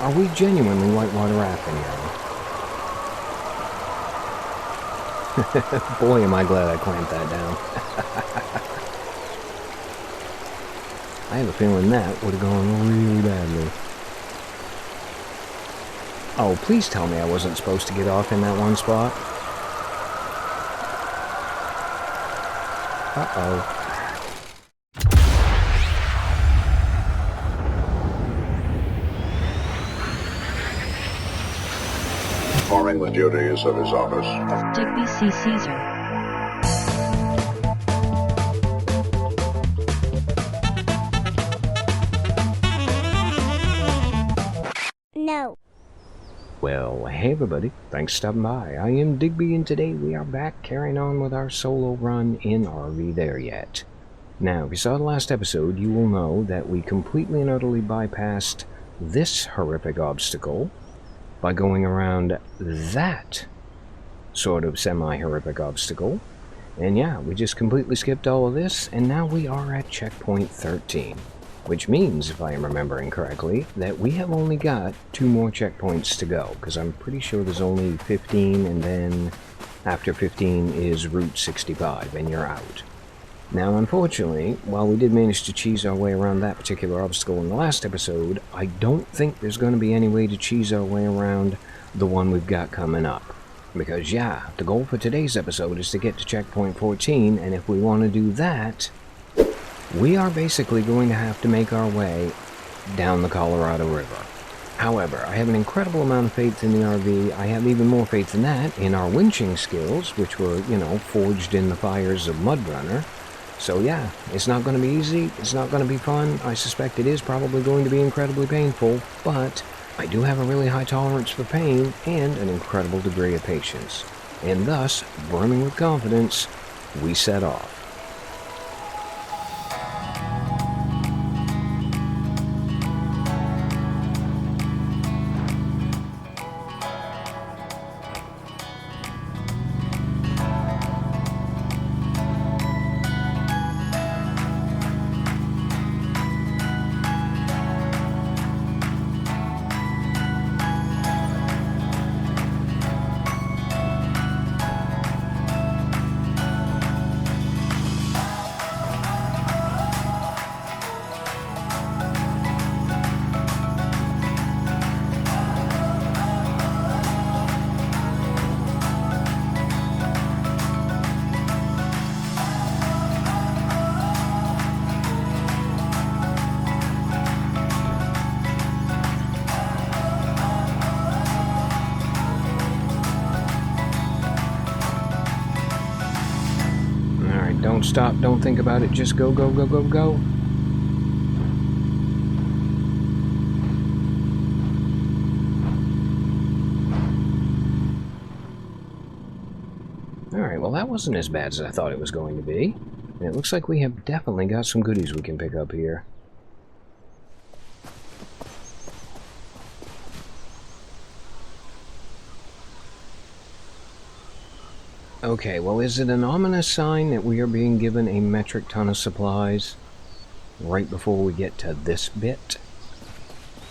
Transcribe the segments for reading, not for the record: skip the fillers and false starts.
Are we genuinely whitewater rafting now? Boy, am I glad I clamped that down. I have a feeling that would have gone really badly. Oh, please tell me I wasn't supposed to get off in that one spot. Uh-oh. Performing the duties of his office. Digby C. Caesar. No. Well, hey everybody, thanks for stopping by. I am Digby, and today we are back carrying on with our solo run in RV There Yet. Now, if you saw the last episode, you will know that we completely and utterly bypassed this horrific obstacle by going around that sort of semi-horrific obstacle. And yeah, we just completely skipped all of this, and now we are at checkpoint 13. Which means, if I am remembering correctly, that we have only got 2 more checkpoints to go, because I'm pretty sure there's only 15, and then after 15 is Route 65, and you're out. Now, unfortunately, while we did manage to cheese our way around that particular obstacle in the last episode, I don't think there's going to be any way to cheese our way around the one we've got coming up. Because, yeah, the goal for today's episode is to get to checkpoint 14, and if we want to do that, we are basically going to have to make our way down the Colorado River. However, I have an incredible amount of faith in the RV. I have even more faith than that in our winching skills, which were, forged in the fires of Mud Runner. So yeah, it's not going to be easy, it's not going to be fun. I suspect it is probably going to be incredibly painful, but I do have a really high tolerance for pain and an incredible degree of patience. And thus, brimming with confidence, we set off. Don't stop, don't think about it, just go, go, go, go, go. Alright, well that wasn't as bad as I thought it was going to be. And it looks like we have definitely got some goodies we can pick up here. Okay, well, is it an ominous sign that we are being given a metric ton of supplies right before we get to this bit?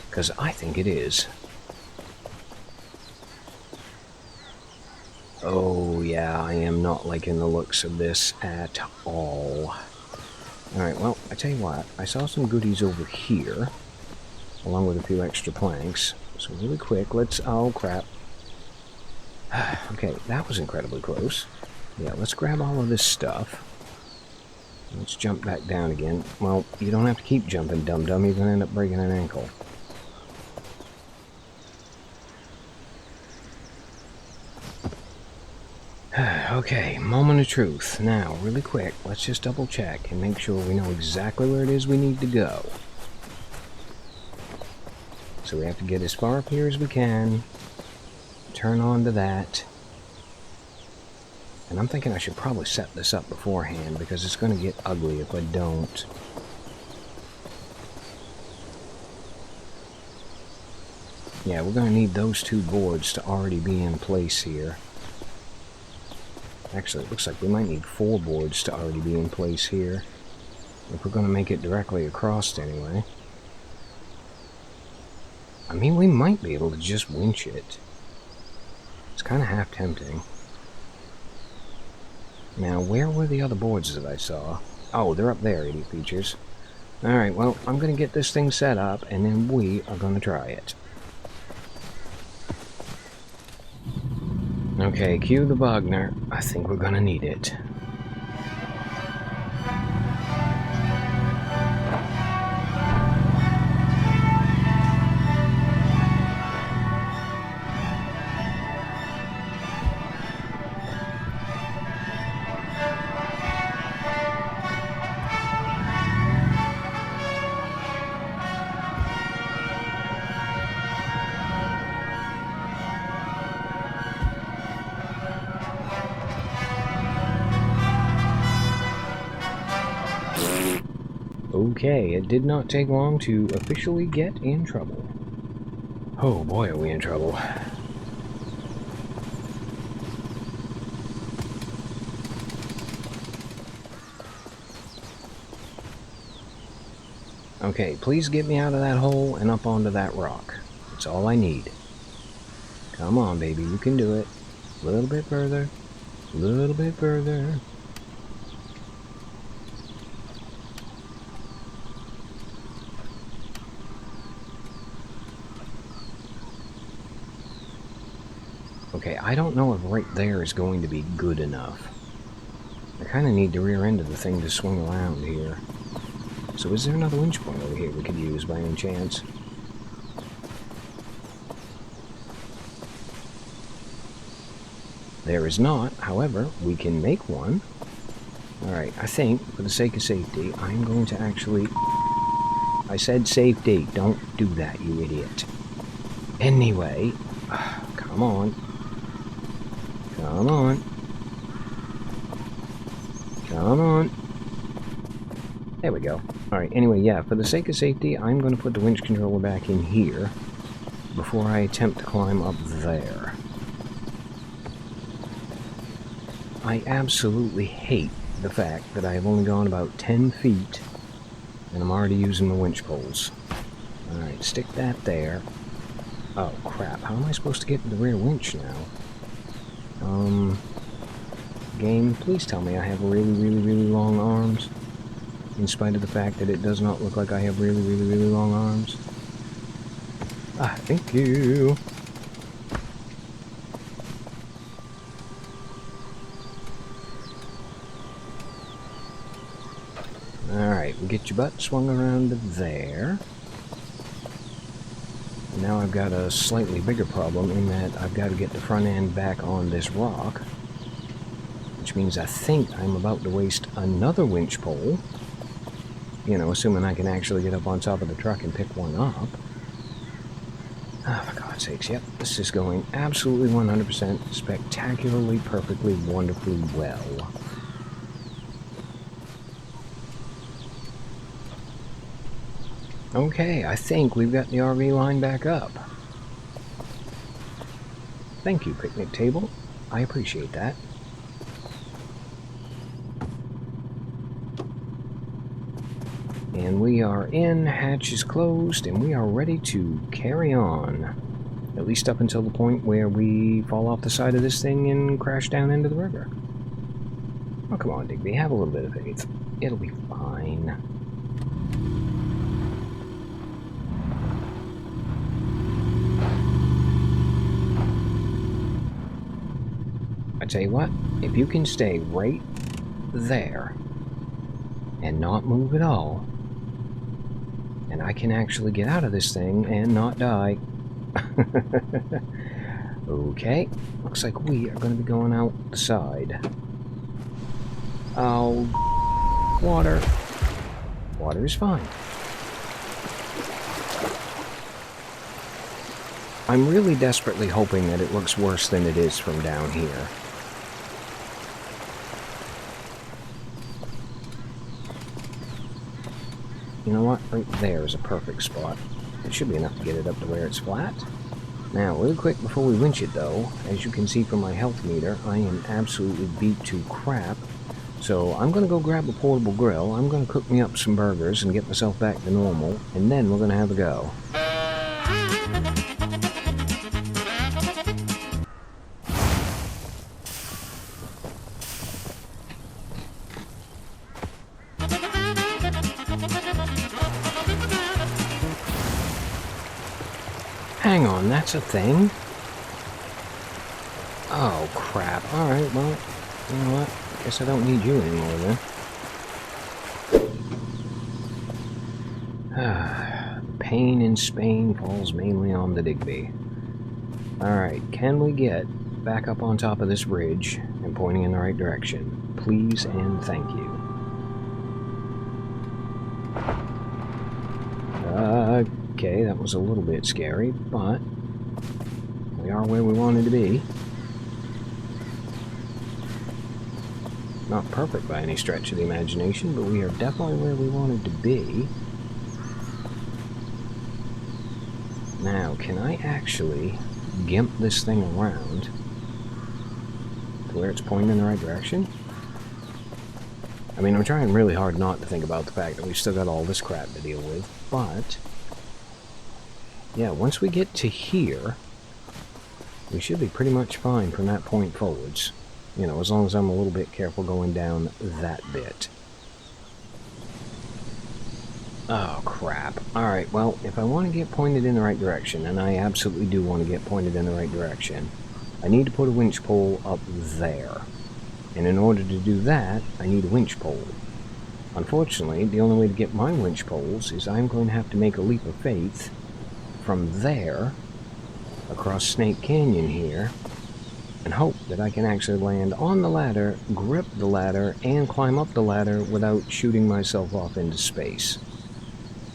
Because I think it is. Oh, yeah, I am not liking the looks of this at all. Alright, well, I tell you what, I saw some goodies over here, along with a few extra planks. So really quick, let's... oh, crap. Okay, that was incredibly close. Yeah, let's grab all of this stuff. Let's jump back down again. Well, you don't have to keep jumping, dum-dum. You're going to end up breaking an ankle. Okay, moment of truth. Now, really quick, let's just double check and make sure we know exactly where it is we need to go. So we have to get as far up here as we can. Turn on to that. And I'm thinking I should probably set this up beforehand because it's going to get ugly if I don't. Yeah, we're going to need those 2 boards to already be in place here. Actually, it looks like we might need 4 boards to already be in place here. If we're going to make it directly across anyway. I mean, we might be able to just winch it. It's kind of half tempting. Now, where were the other boards that I saw? Oh, they're up there, idiot features. Alright, well, I'm going to get this thing set up, and then we are going to try it. Okay, cue the Wagner. I think we're going to need it. Okay, it did not take long to officially get in trouble. Oh boy, are we in trouble. Okay, please get me out of that hole and up onto that rock. That's all I need. Come on, baby, you can do it. A little bit further. A little bit further. Okay, I don't know if right there is going to be good enough. I kind of need the rear end of the thing to swing around here. So is there another winch point over here we could use by any chance? There is not, however, we can make one. Alright, I think, for the sake of safety, I'm going to actually... I said safety, don't do that, you idiot. Anyway, come on. Come on. Come on. There we go. Alright, anyway, yeah, for the sake of safety, I'm going to put the winch controller back in here before I attempt to climb up there. I absolutely hate the fact that I have only gone about 10 feet and I'm already using the winch poles. Alright, stick that there. Oh, crap. How am I supposed to get to the rear winch now? Game, please tell me I have really, really, really long arms. In spite of the fact that it does not look like I have really, really, really long arms. Ah, thank you. Alright, we'll get your butt swung around to there. Now I've got a slightly bigger problem in that I've got to get the front end back on this rock. Which means I think I'm about to waste another winch pole. You know, assuming I can actually get up on top of the truck and pick one up. Ah, for God's sakes, yep. This is going absolutely 100% spectacularly, perfectly, wonderfully well. Okay, I think we've got the RV line back up. Thank you, picnic table. I appreciate that. And we are in, hatch is closed, and we are ready to carry on. At least up until the point where we fall off the side of this thing and crash down into the river. Oh, come on, Digby, have a little bit of faith. It'll be fine. I tell you what, if you can stay right there and not move at all, and I can actually get out of this thing and not die. Okay, looks like we are going to be going out the side. Oh, water. Water is fine. I'm really desperately hoping that it looks worse than it is from down here. You know what? Right there is a perfect spot. It should be enough to get it up to where it's flat. Now, really quick before we winch it though, as you can see from my health meter, I am absolutely beat to crap. So I'm going to go grab a portable grill, I'm going to cook me up some burgers and get myself back to normal, and then we're going to have a go. Hang on, that's a thing? Oh, crap. Alright, well, you know what? Guess I don't need you anymore then. Pain in Spain falls mainly on the Digby. Alright, can we get back up on top of this bridge and pointing in the right direction? Please and thank you. Okay, that was a little bit scary, but we are where we wanted to be. Not perfect by any stretch of the imagination, but we are definitely where we wanted to be. Now, can I actually gimp this thing around to where it's pointing in the right direction? I mean, I'm trying really hard not to think about the fact that we've still got all this crap to deal with, but yeah, once we get to here, we should be pretty much fine from that point forwards. You know, as long as I'm a little bit careful going down that bit. Oh, crap. Alright, well, if I want to get pointed in the right direction, and I absolutely do want to get pointed in the right direction, I need to put a winch pole up there. And in order to do that, I need a winch pole. Unfortunately, the only way to get my winch poles is I'm going to have to make a leap of faith from there across Snake Canyon here and hope that I can actually land on the ladder, grip the ladder, and climb up the ladder without shooting myself off into space.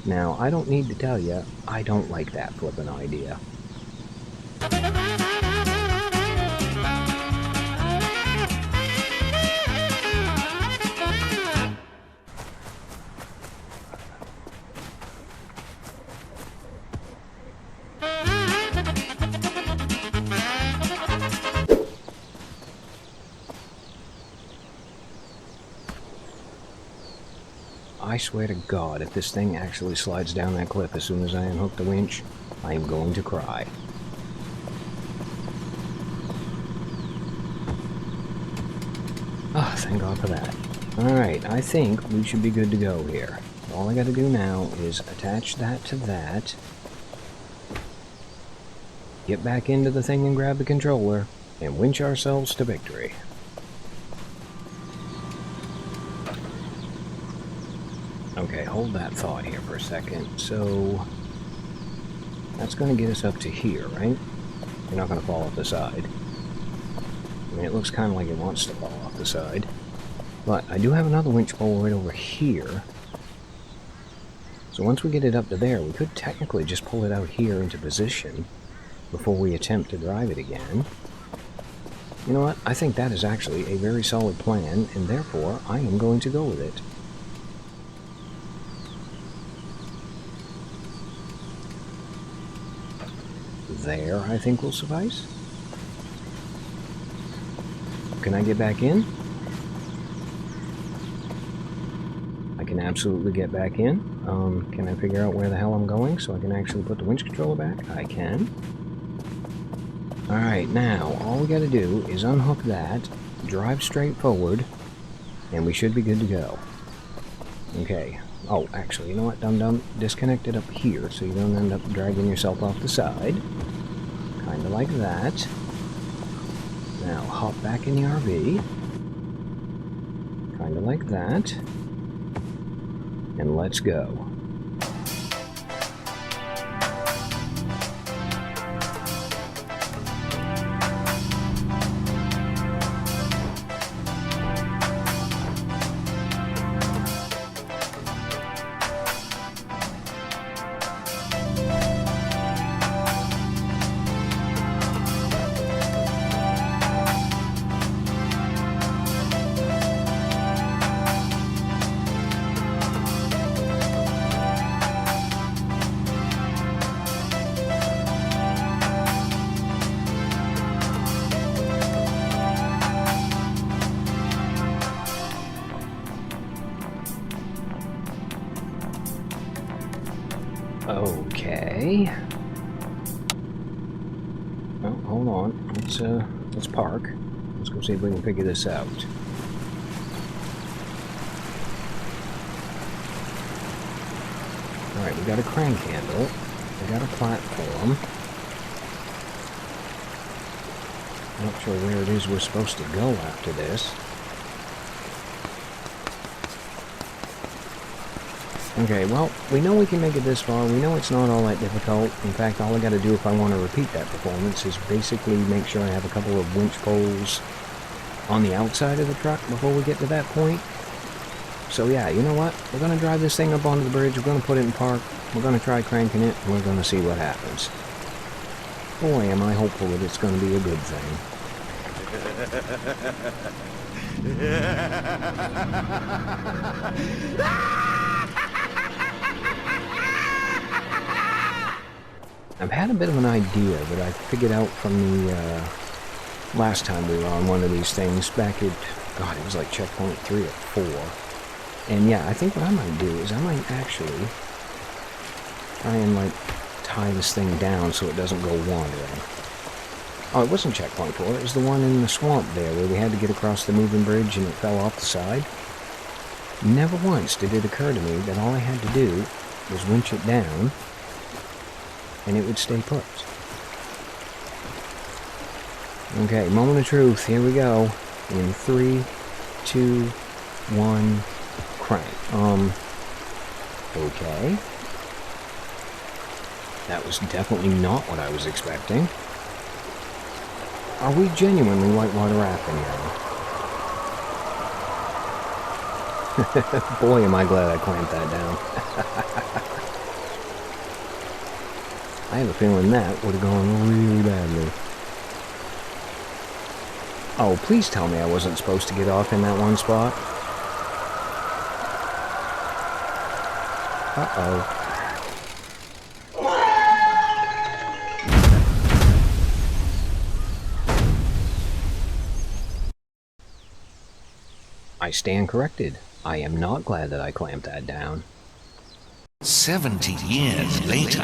Now, I don't need to tell you, I don't like that flippin' idea. I swear to God, if this thing actually slides down that cliff as soon as I unhook the winch, I am going to cry. Oh, thank God for that. Alright, I think we should be good to go here. All I gotta do now is attach that to that, get back into the thing and grab the controller, and winch ourselves to victory. Okay, hold that thought here for a second. So, that's going to get us up to here, right? You're not going to fall off the side. I mean, it looks kind of like it wants to fall off the side. But I do have another winch pole right over here. So once we get it up to there, we could technically just pull it out here into position before we attempt to drive it again. You know what? I think that is actually a very solid plan, and therefore I am going to go with it. There, I think, will suffice. Can I get back in? I can absolutely get back in. Can I figure out where the hell I'm going so I can actually put the winch controller back? I can. Alright, now, all we gotta do is unhook that, drive straight forward, and we should be good to go. Okay. Oh, actually, you know what, dum-dum? Disconnect it up here so you don't end up dragging yourself off the side. Kinda like that. Now, hop back in the RV. Kinda like that. And let's go. Okay. hold on. Let's park. Let's go see if we can figure this out. Alright, we got a crank handle. We got a platform. Not sure where it is we're supposed to go after this. Okay, well, we know we can make it this far. We know it's not all that difficult. In fact, all I gotta do if I want to repeat that performance is basically make sure I have a couple of winch poles on the outside of the truck before we get to that point. So yeah, you know what? We're gonna drive this thing up onto the bridge, we're gonna put it in park, we're gonna try cranking it, and we're gonna see what happens. Boy, am I hopeful that it's gonna be a good thing. I've had a bit of an idea that I figured out from the last time we were on one of these things back at, God, it was like checkpoint 3 or 4. And yeah, I think what I might do is I might actually try and like tie this thing down so it doesn't go wandering. Oh, it wasn't checkpoint 4, it was the one in the swamp there where we had to get across the moving bridge and it fell off the side. Never once did it occur to me that all I had to do was winch it down and it would stay put. Okay, moment of truth, here we go. In 3, 2, 1, crank. Okay. That was definitely not what I was expecting. Are we genuinely whitewater rafting now? Boy, am I glad I clamped that down. I have a feeling that would have gone really badly. Oh, please tell me I wasn't supposed to get off in that one spot. Uh-oh. I stand corrected. I am not glad that I clamped that down. 70 years later.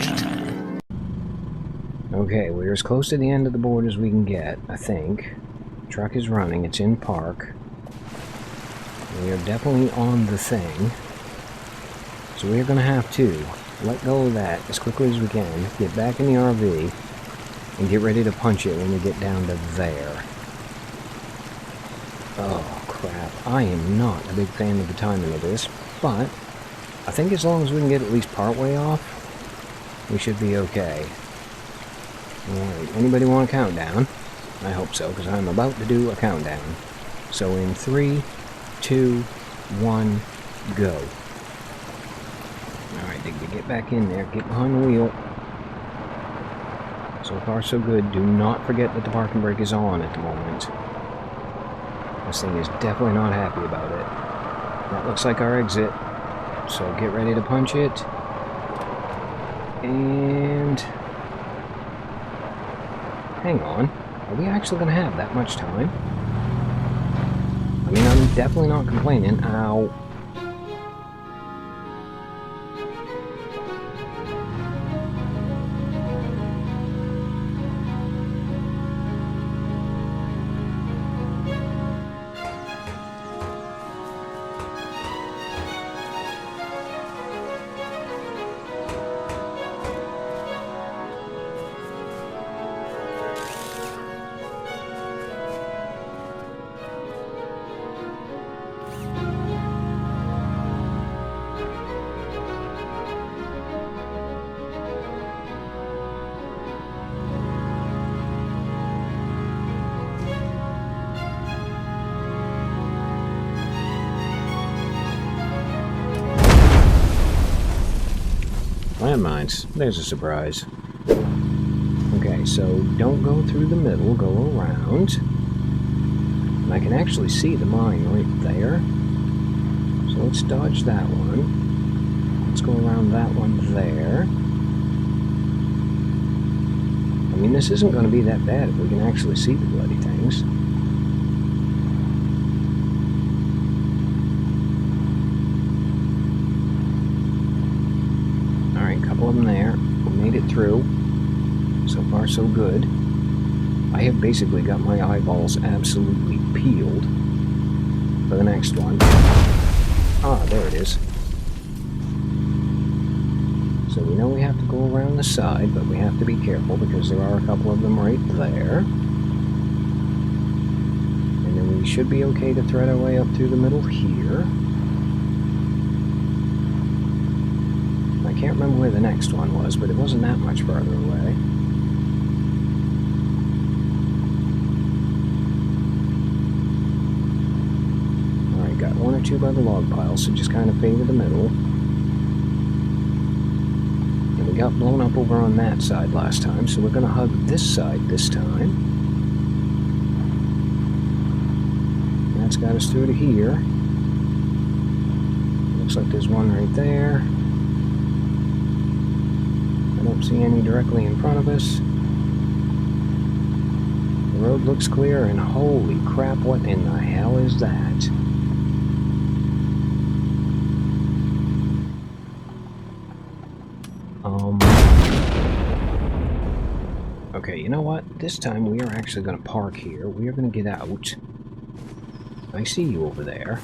Okay, we're as close to the end of the board as we can get, I think. Truck is running, it's in park. We are definitely on the thing. So we're going to have to let go of that as quickly as we can, get back in the RV, and get ready to punch it when we get down to there. Oh, crap. I am not a big fan of the timing of this, but I think as long as we can get at least part way off, we should be okay. Alright, anybody want a countdown? I hope so, because I'm about to do a countdown. So in 3, 2, 1, go. Alright, Digby, get back in there. Get behind the wheel. So far, so good. Do not forget that the parking brake is on at the moment. This thing is definitely not happy about it. That looks like our exit. So get ready to punch it. And... hang on, are we actually going to have that much time? I mean, I'm definitely not complaining. Ow. Landmines. There's a surprise. Okay, so don't go through the middle, go around. And I can actually see the mine right there. So let's dodge that one. Let's go around that one there. I mean, this isn't going to be that bad if we can actually see the bloody things. Of them there. We made it through. So far, so good. I have basically got my eyeballs absolutely peeled for the next one. Ah, there it is. So we know we have to go around the side, but we have to be careful because there are a couple of them right there. And then we should be okay to thread our way up through the middle here. I can't remember where the next one was, but it wasn't that much farther away. Alright, got one or two by the log pile, so just kind of favor the middle. And we got blown up over on that side last time, so we're going to hug this side this time. And that's got us through to here. Looks like there's one right there. I don't see any directly in front of us. The road looks clear, and holy crap, what in the hell is that? Okay, you know what? This time we are actually going to park here. We are going to get out. I see you over there.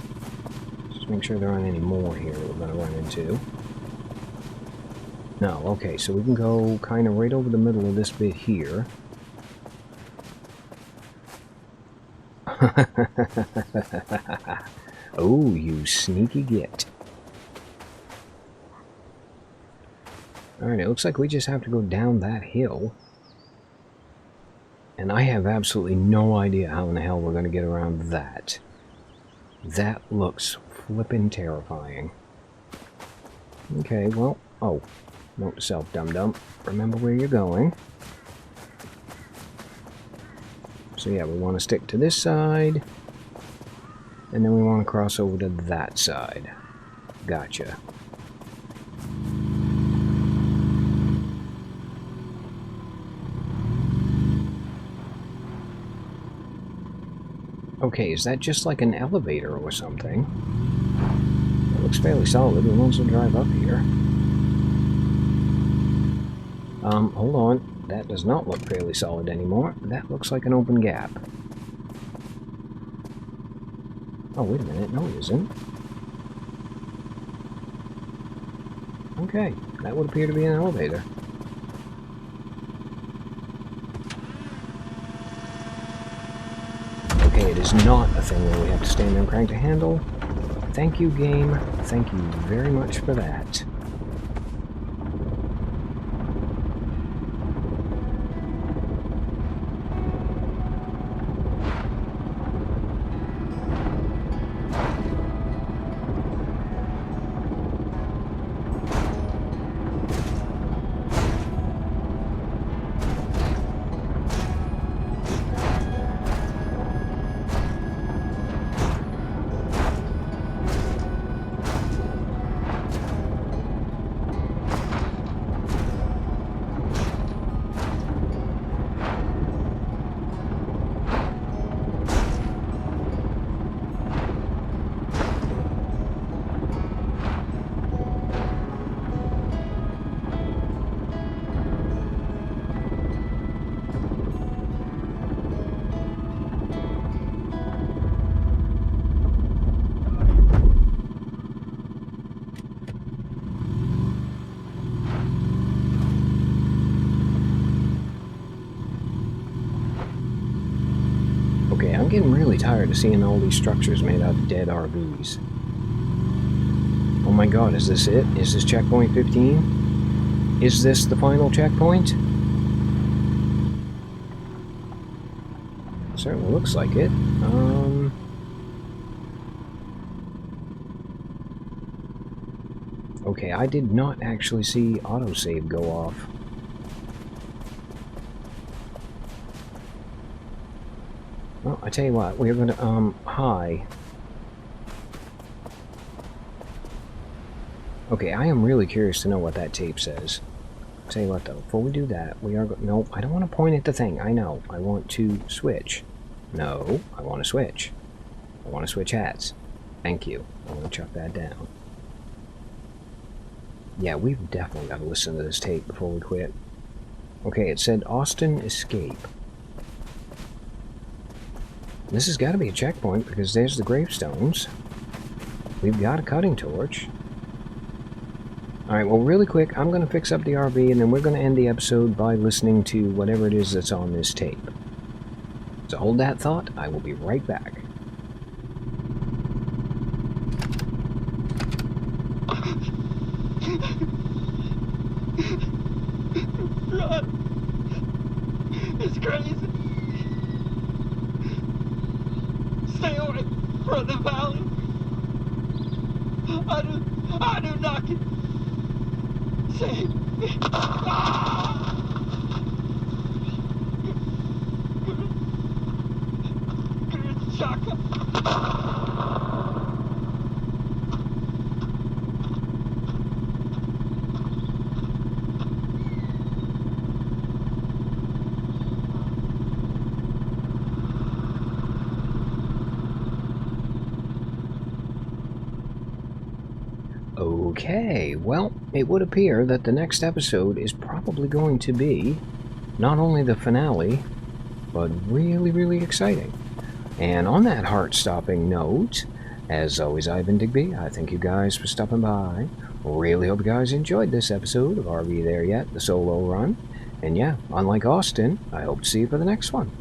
Just make sure there aren't any more here we're going to run into. No, okay, so we can go kind of right over the middle of this bit here. Oh, you sneaky git. Alright, it looks like we just have to go down that hill. And I have absolutely no idea how in the hell we're going to get around that. That looks flippin' terrifying. Okay, well, oh. Note to self, dum-dum. Remember where you're going. So yeah, we want to stick to this side. And then we want to cross over to that side. Gotcha. Okay, is that just like an elevator or something? It looks fairly solid. We might as well drive up here. Hold on. That does not look fairly solid anymore. That looks like an open gap. Oh, wait a minute. No, it isn't. Okay, that would appear to be an elevator. Okay, it is not a thing where we have to stand there and crank the handle. Thank you, game. Thank you very much for that. Okay, I'm getting really tired of seeing all these structures made out of dead RVs. Oh my god, is this it? Is this checkpoint 15? Is this the final checkpoint? Certainly looks like it. Okay, I did not actually see autosave go off. Well, I tell you what, we're gonna, hi. Okay, I am really curious to know what that tape says. I'll tell you what, though, before we do that, we are no, I don't want to point at the thing, I know. I want to switch. No, I want to switch. I want to switch hats. Thank you. I want to chuck that down. Yeah, we've definitely got to listen to this tape before we quit. Okay, it said Austin Escape. This has got to be a checkpoint because there's the gravestones. We've got a cutting torch. Alright, well, really quick, I'm going to fix up the RV and then we're going to end the episode by listening to whatever it is that's on this tape. So hold that thought. I will be right back. Run! It's crazy. Stay away from the valley. I do not get. Save me. Chaka. Okay, well, it would appear that the next episode is probably going to be not only the finale, but really, really exciting. And on that heart-stopping note, as always, I've been Digby. I thank you guys for stopping by. Really hope you guys enjoyed this episode of RV There Yet, the solo run. And yeah, unlike Austin, I hope to see you for the next one.